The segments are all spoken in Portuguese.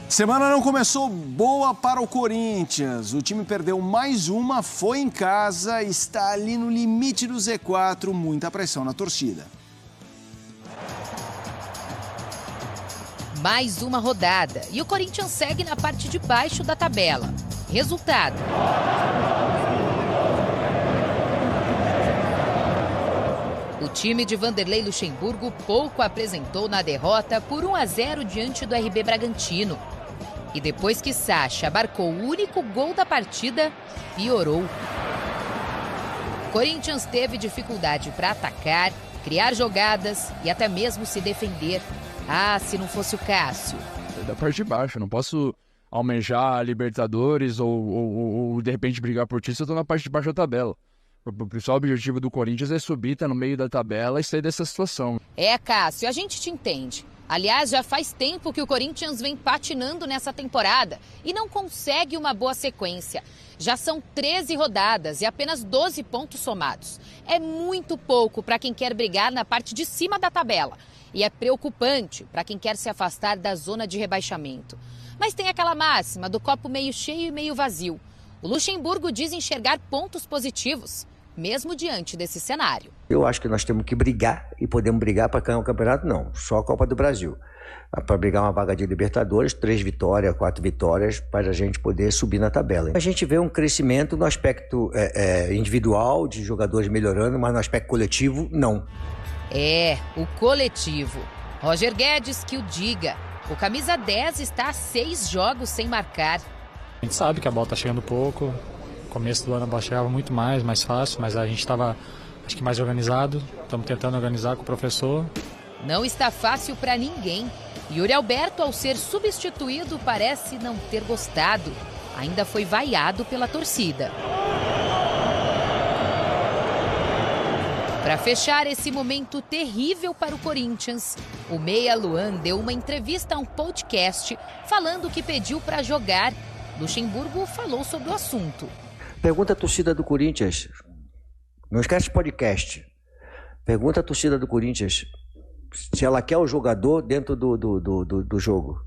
Semana não começou boa para o Corinthians. O time perdeu mais uma, foi em casa, está ali no limite do Z4, muita pressão na torcida. Mais uma rodada e o Corinthians segue na parte de baixo da tabela. Resultado: o time de Vanderlei Luxemburgo pouco apresentou na derrota por 1-0 diante do RB Bragantino. E depois que Sacha marcou o único gol da partida, piorou. O Corinthians teve dificuldade para atacar, criar jogadas e até mesmo se defender. Ah, se não fosse o Cássio. Da parte de baixo, eu não posso almejar a Libertadores ou de repente brigar por título se eu tô na parte de baixo da tabela. O principal objetivo do Corinthians é subir, tá no meio da tabela e sair dessa situação. É, Cássio, a gente te entende. Aliás, já faz tempo que o Corinthians vem patinando nessa temporada e não consegue uma boa sequência. Já são 13 rodadas e apenas 12 pontos somados. É muito pouco para quem quer brigar na parte de cima da tabela. E é preocupante para quem quer se afastar da zona de rebaixamento. Mas tem aquela máxima do copo meio cheio e meio vazio. O Luxemburgo diz enxergar pontos positivos, mesmo diante desse cenário. Eu acho que nós temos que brigar, e podemos brigar para ganhar um campeonato, não, só a Copa do Brasil. Para brigar uma vaga de Libertadores, 3 vitórias, 4 vitórias, para a gente poder subir na tabela. A gente vê um crescimento no aspecto individual, de jogadores melhorando, mas no aspecto coletivo, não. É, o coletivo. Roger Guedes que o diga. O camisa 10 está a 6 jogos sem marcar. A gente sabe que a bola está chegando pouco. No começo do ano a bola chegava muito mais fácil, mas a gente estava, acho que, mais organizado. Estamos tentando organizar com o professor. Não está fácil para ninguém. Yuri Alberto, ao ser substituído, parece não ter gostado. Ainda foi vaiado pela torcida. Para fechar esse momento terrível para o Corinthians, o meia Luan deu uma entrevista a um podcast falando que pediu para jogar. Luxemburgo falou sobre o assunto. Pergunta à torcida do Corinthians, não esquece podcast, pergunta à torcida do Corinthians se ela quer o jogador dentro do jogo.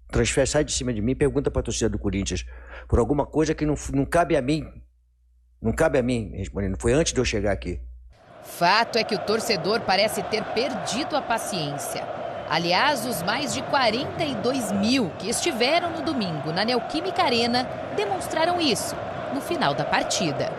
Transfere, sai de cima de mim, pergunta para a torcida do Corinthians por alguma coisa que não cabe a mim. Não cabe a mim respondendo, foi antes de eu chegar aqui. Fato é que o torcedor parece ter perdido a paciência. Aliás, os mais de 42 mil que estiveram no domingo na Neoquímica Arena demonstraram isso no final da partida.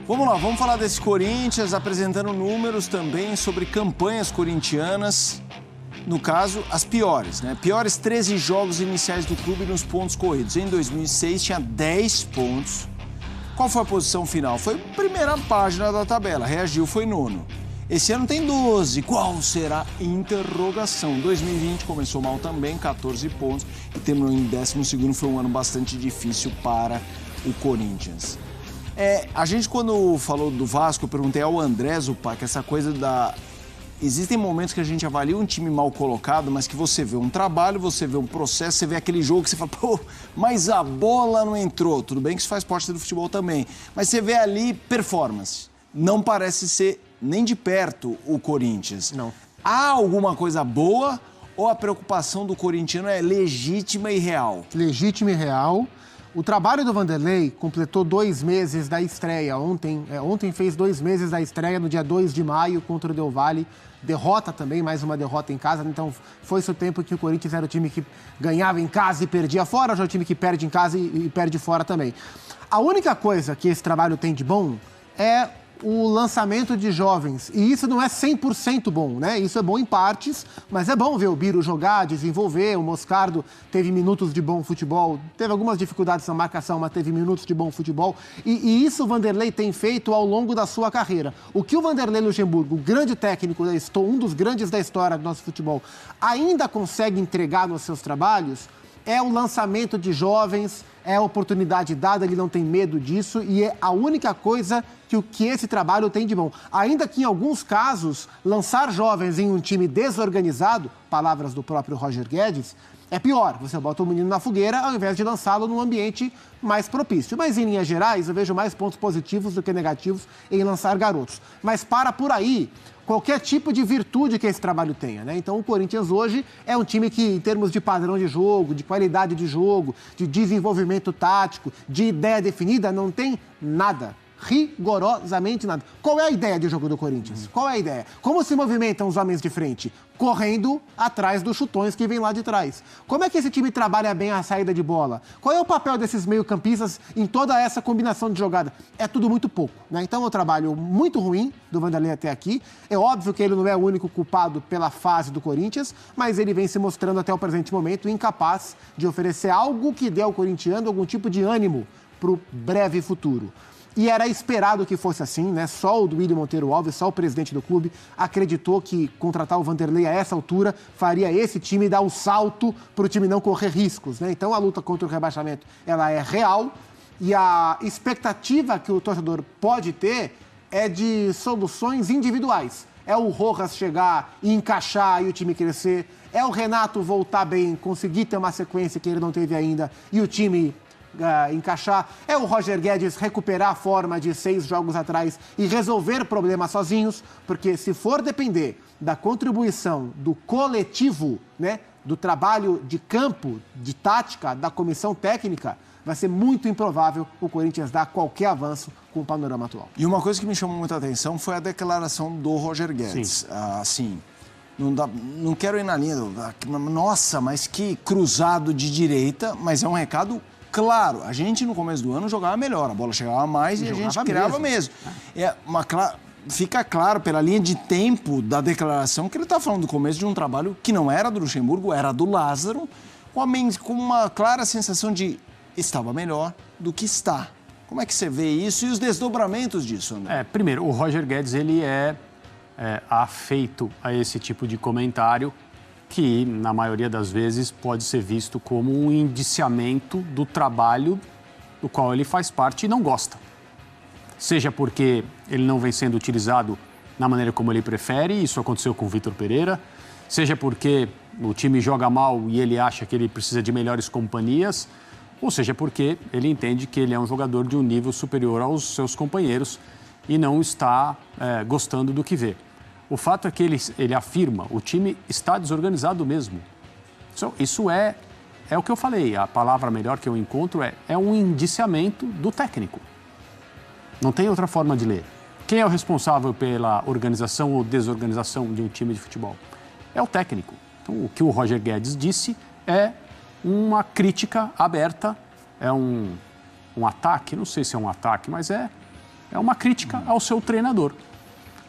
Vamos lá, vamos falar desse Corinthians, apresentando números também sobre campanhas corintianas. No caso, as piores, né? Piores 13 jogos iniciais do clube nos pontos corridos. Em 2006 tinha 10 pontos. Qual foi a posição final? Foi a primeira página da tabela. Reagiu, foi nono. Esse ano tem 12. Qual será? Interrogação. 2020 começou mal também, 14 pontos. E terminou em 12º. Foi um ano bastante difícil para o Corinthians. A gente, quando falou do Vasco, eu perguntei ao André Zupac, essa coisa da... Existem momentos que a gente avalia um time mal colocado, mas que você vê um trabalho, você vê um processo, você vê aquele jogo que você fala, pô, mas a bola não entrou. Tudo bem que isso faz parte do futebol também. Mas você vê ali performance. Não parece ser nem de perto o Corinthians. Não. Há alguma coisa boa ou a preocupação do corintiano é legítima e real? Legítima e real. O trabalho do Vanderlei completou 2 meses da estreia. Ontem fez 2 meses da estreia, no dia 2 de maio, contra o Del Valle. Derrota também, mais uma derrota em casa. Então, foi esse o tempo que o Corinthians era o time que ganhava em casa e perdia fora. Hoje é o time que perde em casa e perde fora também. A única coisa que esse trabalho tem de bom é o lançamento de jovens. E isso não é 100% bom, né? Isso é bom em partes, mas é bom ver o Biro jogar, desenvolver. O Moscardo teve minutos de bom futebol. Teve algumas dificuldades na marcação, mas teve minutos de bom futebol. E isso o Vanderlei tem feito ao longo da sua carreira. O que o Vanderlei Luxemburgo, o grande técnico, um dos grandes da história do nosso futebol, ainda consegue entregar nos seus trabalhos é o lançamento de jovens, é a oportunidade dada, ele não tem medo disso e é a única coisa que esse trabalho tem de bom. Ainda que em alguns casos, lançar jovens em um time desorganizado, palavras do próprio Roger Guedes, é pior. Você bota o menino na fogueira ao invés de lançá-lo num ambiente mais propício. Mas em linhas gerais, eu vejo mais pontos positivos do que negativos em lançar garotos. Mas para por aí, qualquer tipo de virtude que esse trabalho tenha, né? Então o Corinthians hoje é um time que, em termos de padrão de jogo, de qualidade de jogo, de desenvolvimento tático, de ideia definida, não tem nada. Rigorosamente nada. Qual é a ideia de jogo do Corinthians? Qual é a ideia? Como se movimentam os homens de frente? Correndo atrás dos chutões que vêm lá de trás. Como é que esse time trabalha bem a saída de bola? Qual é o papel desses meio-campistas em toda essa combinação de jogada? É tudo muito pouco, né? Então é um trabalho muito ruim do Vanderlei até aqui. É óbvio que ele não é o único culpado pela fase do Corinthians, mas ele vem se mostrando até o presente momento incapaz de oferecer algo que dê ao corintiano algum tipo de ânimo para o breve futuro. E era esperado que fosse assim, né? Só o Duílio Monteiro Alves, só o presidente do clube, acreditou que contratar o Vanderlei a essa altura faria esse time dar um salto para o time não correr riscos, né? Então a luta contra o rebaixamento, ela é real e a expectativa que o torcedor pode ter é de soluções individuais. É o Rojas chegar e encaixar e o time crescer. É o Renato voltar bem, conseguir ter uma sequência que ele não teve ainda e o time encaixar. É o Roger Guedes recuperar a forma de 6 jogos atrás e resolver problemas sozinhos, porque se for depender da contribuição do coletivo, né, do trabalho de campo, de tática, da comissão técnica, vai ser muito improvável o Corinthians dar qualquer avanço com o panorama atual. E uma coisa que me chamou muita atenção foi a declaração do Roger Guedes. Assim, não quero ir na linha nossa, mas que cruzado de direita, mas é um recado claro. A gente, no começo do ano, jogava melhor, a bola chegava mais e a gente criava mesmo. Fica claro, pela linha de tempo da declaração, que ele está falando do começo de um trabalho que não era do Luxemburgo, era do Lázaro, com uma clara sensação de estava melhor do que está. Como é que você vê isso e os desdobramentos disso, André? Primeiro, o Roger Guedes, ele é afeito a esse tipo de comentário que, na maioria das vezes, pode ser visto como um indiciamento do trabalho do qual ele faz parte e não gosta. Seja porque ele não vem sendo utilizado na maneira como ele prefere, isso aconteceu com o Vitor Pereira, seja porque o time joga mal e ele acha que ele precisa de melhores companhias, ou seja porque ele entende que ele é um jogador de um nível superior aos seus companheiros e não está gostando do que vê. O fato é que ele afirma, o time está desorganizado mesmo. Isso é o que eu falei, a palavra melhor que eu encontro é um indiciamento do técnico. Não tem outra forma de ler. Quem é o responsável pela organização ou desorganização de um time de futebol? É o técnico. Então, o que o Roger Guedes disse é uma crítica aberta, é um ataque, não sei se é um ataque, mas é uma crítica ao seu treinador.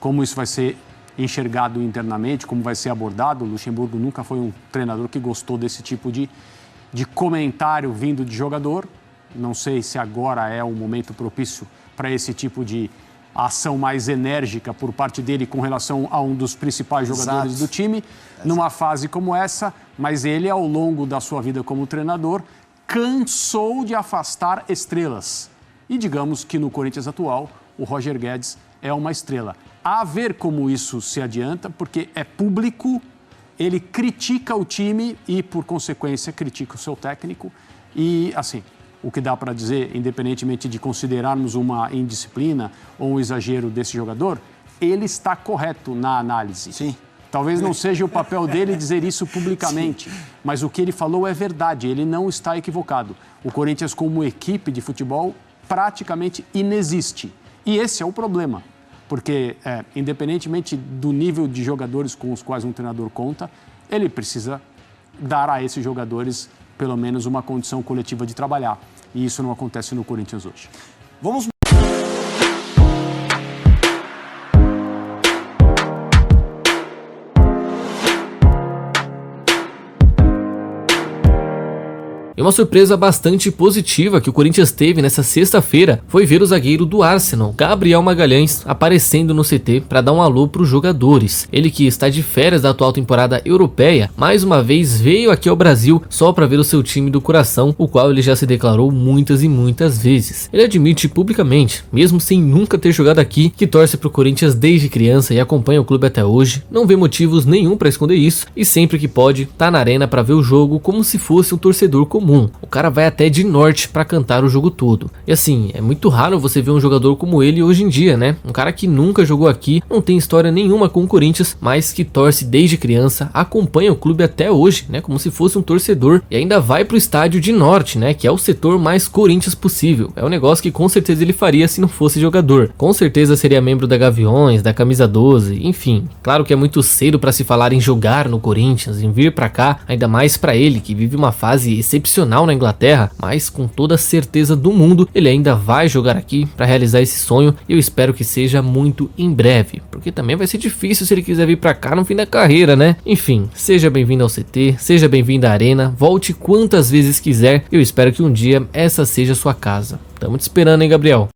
Como isso vai ser enxergado internamente, como vai ser abordado. O Luxemburgo nunca foi um treinador que gostou desse tipo de comentário vindo de jogador. Não sei se agora é o momento propício para esse tipo de ação mais enérgica por parte dele com relação a um dos principais jogadores do time, numa fase como essa, mas ele, ao longo da sua vida como treinador, cansou de afastar estrelas. E digamos que no Corinthians atual, o Roger Guedes é uma estrela. A ver como isso se adianta, porque é público, ele critica o time e, por consequência, critica o seu técnico. E, assim, o que dá para dizer, independentemente de considerarmos uma indisciplina ou um exagero desse jogador, ele está correto na análise. Sim. Talvez não seja o papel dele dizer isso publicamente, mas o que ele falou é verdade, ele não está equivocado. O Corinthians, como equipe de futebol, praticamente inexiste. E esse é o problema. Porque, independentemente do nível de jogadores com os quais um treinador conta, ele precisa dar a esses jogadores, pelo menos, uma condição coletiva de trabalhar. E isso não acontece no Corinthians hoje. Vamos... E uma surpresa bastante positiva que o Corinthians teve nessa sexta-feira foi ver o zagueiro do Arsenal, Gabriel Magalhães, aparecendo no CT para dar um alô para os jogadores. Ele, que está de férias da atual temporada europeia, mais uma vez veio aqui ao Brasil só para ver o seu time do coração, o qual ele já se declarou muitas e muitas vezes. Ele admite publicamente, mesmo sem nunca ter jogado aqui, que torce para o Corinthians desde criança e acompanha o clube até hoje, não vê motivos nenhum para esconder isso e sempre que pode tá na arena para ver o jogo como se fosse um torcedor comum. comum. O cara vai até de norte pra cantar o jogo todo. E assim, é muito raro você ver um jogador como ele hoje em dia, né? Um cara que nunca jogou aqui, não tem história nenhuma com o Corinthians, mas que torce desde criança, acompanha o clube até hoje, né? Como se fosse um torcedor, e ainda vai pro estádio de norte, né? Que é o setor mais Corinthians possível. É um negócio que com certeza ele faria se não fosse jogador. Com certeza seria membro da Gaviões, da Camisa 12, enfim. Claro que é muito cedo pra se falar em jogar no Corinthians, em vir pra cá, ainda mais pra ele que vive uma fase excepcional na Inglaterra, mas com toda a certeza do mundo ele ainda vai jogar aqui pra realizar esse sonho, e eu espero que seja muito em breve, porque também vai ser difícil se ele quiser vir pra cá no fim da carreira, né? Enfim, seja bem-vindo ao CT, seja bem-vindo à Arena, volte quantas vezes quiser, eu espero que um dia essa seja a sua casa. Tamo te esperando, hein, Gabriel?